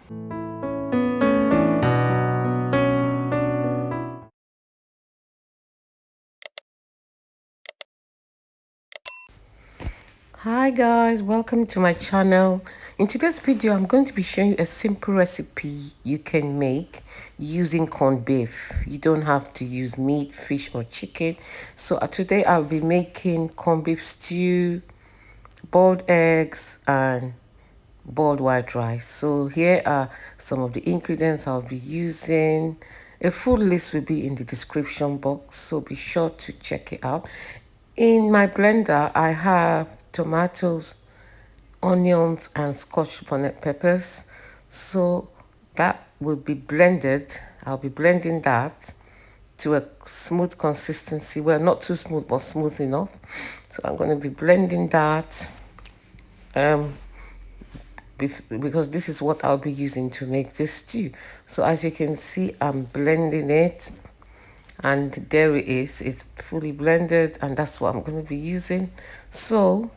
Hi guys, welcome to my channel. In today's video, I'm going to be showing you a simple recipe you can make using corned beef. You don't have to use meat, fish or chicken. So today I'll be making corned beef stew, boiled eggs and boiled white rice. So here are some of the ingredients I'll be using. A full list will be in the description box, so be sure to check it out. In my blender, I have tomatoes, onions and Scotch bonnet peppers. So that will be blended. I'll be blending that to a smooth consistency. Well, not too smooth, but smooth enough. So I'm going to be blending that um, because this is what I'll be using to make this stew. So as you can see, I'm blending it and there it is. It's fully blended and that's what I'm going to be using. So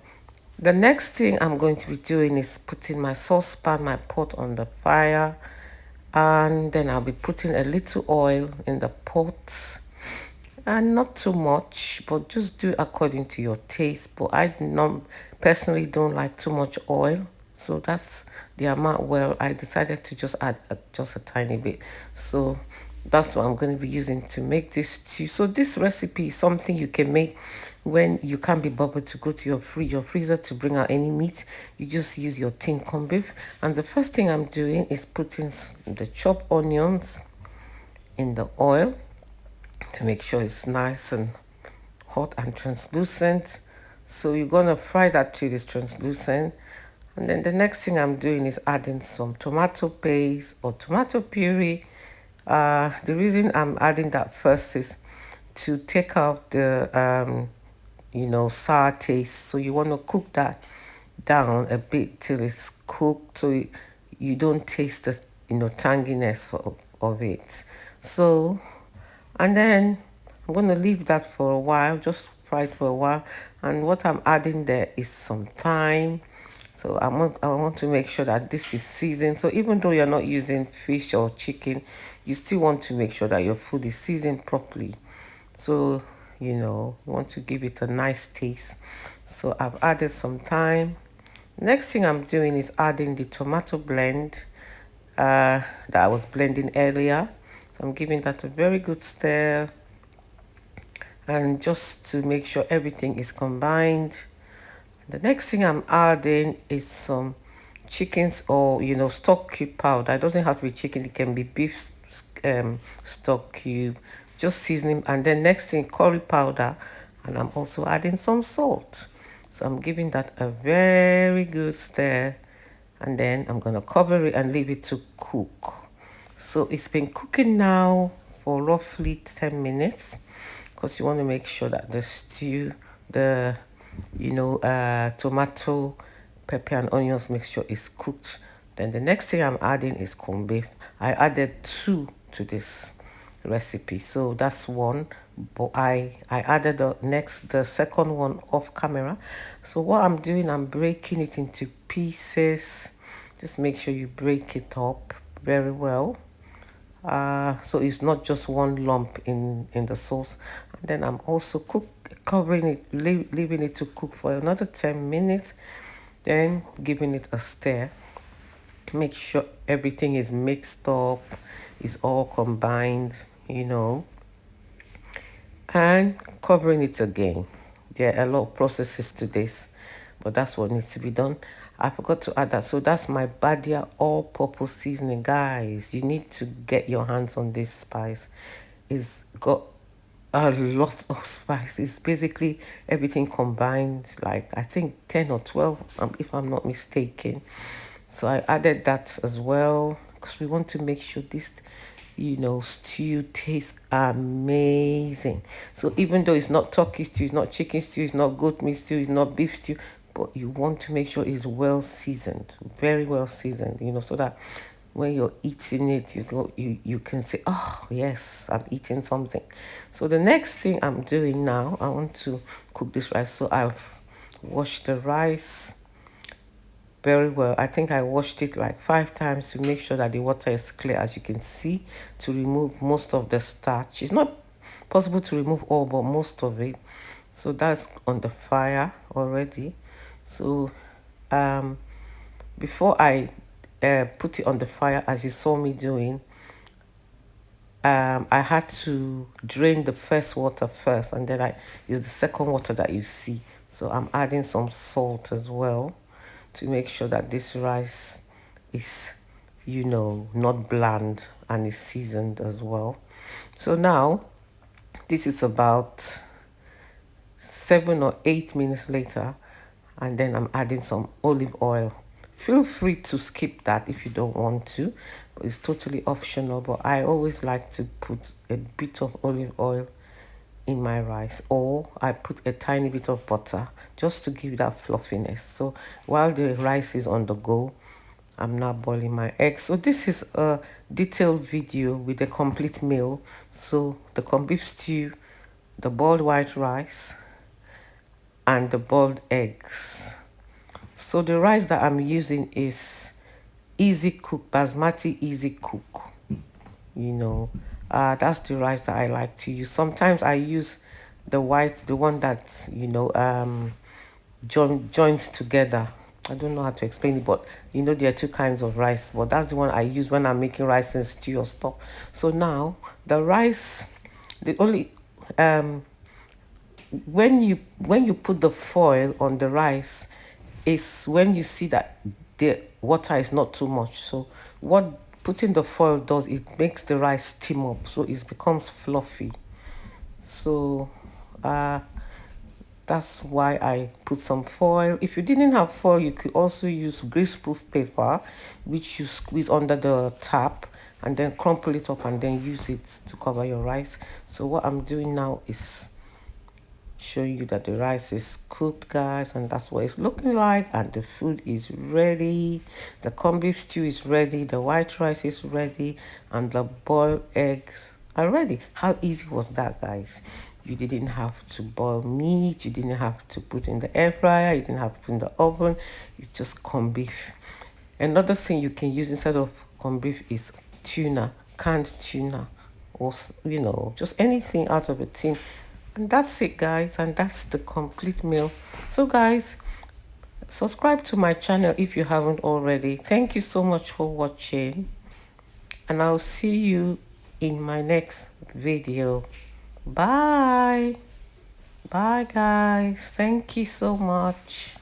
the next thing I'm going to be doing is putting my saucepan, my pot on the fire, and then I'll be putting a little oil in the pot, and not too much, but just do according to your taste. But I personally don't like too much oil, so that's the amount. Well, I decided to just add just a tiny bit, so that's what I'm going to be using to make this stew. So this recipe is something you can make when you can't be bothered to go to your fridge or freezer to bring out any meat. You just use your tin corned beef. And the first thing I'm doing is putting the chopped onions in the oil to make sure it's nice and hot and translucent. So you're gonna fry that till it's translucent. And then the next thing I'm doing is adding some tomato paste or tomato puree. The reason I'm adding that first is to take out the sour taste. So you want to cook that down a bit till it's cooked, so you don't taste the tanginess of it. So, and then I'm going to leave that for a while, just fry it for a while. And what I'm adding there is some thyme. So I want to make sure that this is seasoned. So even though you're not using fish or chicken, you still want to make sure that your food is seasoned properly. So, you want to give it a nice taste. So I've added some thyme. Next thing I'm doing is adding the tomato blend that I was blending earlier. So I'm giving that a very good stir, and just to make sure everything is combined. The next thing I'm adding is some chickens or stock cube powder. It doesn't have to be chicken, it can be beef stock cube, just seasoning. And then next thing, curry powder, and I'm also adding some salt. So I'm giving that a very good stir, and then I'm gonna cover it and leave it to cook. So it's been cooking now for roughly 10 minutes, because you want to make sure that the stew, the tomato, pepper and onions mixture is cooked. Then the next thing I'm adding is corned beef. I added 2 to this recipe, so that's one, but I added the second one off camera. So what I'm doing, I'm breaking it into pieces. Just make sure you break it up very well, so it's not just one lump in the sauce. And then I'm also covering it, leaving it to cook for another 10 minutes, then giving it a stir. Make sure everything is mixed up, is all combined, and covering it again. There are a lot of processes to this, but that's what needs to be done. I forgot to add that. So that's my Badia all-purpose seasoning, guys. You need to get your hands on this spice. It's got a lot of spice. It's basically everything combined, like I think 10 or 12, if I'm not mistaken. So I added that as well, because we want to make sure this stew tastes amazing. So even though it's not turkey stew, it's not chicken stew, it's not goat meat stew, it's not beef stew, but you want to make sure it's well seasoned, very well seasoned, so that when you're eating it, you can say, oh yes, I'm eating something. So the next thing I'm doing now, I want to cook this rice. So I've washed the rice, very well. I think I washed it like 5 times to make sure that the water is clear, as you can see, to remove most of the starch. It's not possible to remove all, but most of it. So that's on the fire already. So before I put it on the fire, as you saw me doing, I had to drain the first water first, and then I use the second water that you see. So I'm adding some salt as well to make sure that this rice is, not bland and is seasoned as well. So now this is about 7 or 8 minutes later, and then I'm adding some olive oil. Feel free to skip that if you don't want to, but it's totally optional. But I always like to put a bit of olive oil in my rice, or I put a tiny bit of butter just to give that fluffiness. So while the rice is on the go, I'm now boiling my eggs. So this is a detailed video with a complete meal. So the corned beef stew, the boiled white rice, and the boiled eggs. So the rice that I'm using is easy cook, basmati easy cook. That's the rice that I like to use. Sometimes I use the white, the one that joins together. I don't know how to explain it, but there are two kinds of rice, but that's the one I use when I'm making rice and stew or stuff. So now the rice, the only when you put the foil on the rice is when you see that the water is not too much. So what putting the foil does, it makes the rice steam up, so it becomes fluffy. So that's why I put some foil. If you didn't have foil, you could also use greaseproof paper, which you squeeze under the tap and then crumple it up and then use it to cover your rice. So what I'm doing now is showing you that the rice is cooked, guys, and that's what it's looking like, and the food is ready. The corned beef stew is ready, the white rice is ready, and the boiled eggs are ready. How easy was that, guys? You didn't have to boil meat, you didn't have to put in the air fryer, you didn't have to put in the oven. It's just corned beef. Another thing you can use instead of corned beef is tuna, canned tuna, or just anything out of a tin. And that's it, guys, and that's the complete meal. So guys, subscribe to my channel if you haven't already. Thank you so much for watching, and I'll see you in my next video. Bye guys, thank you so much.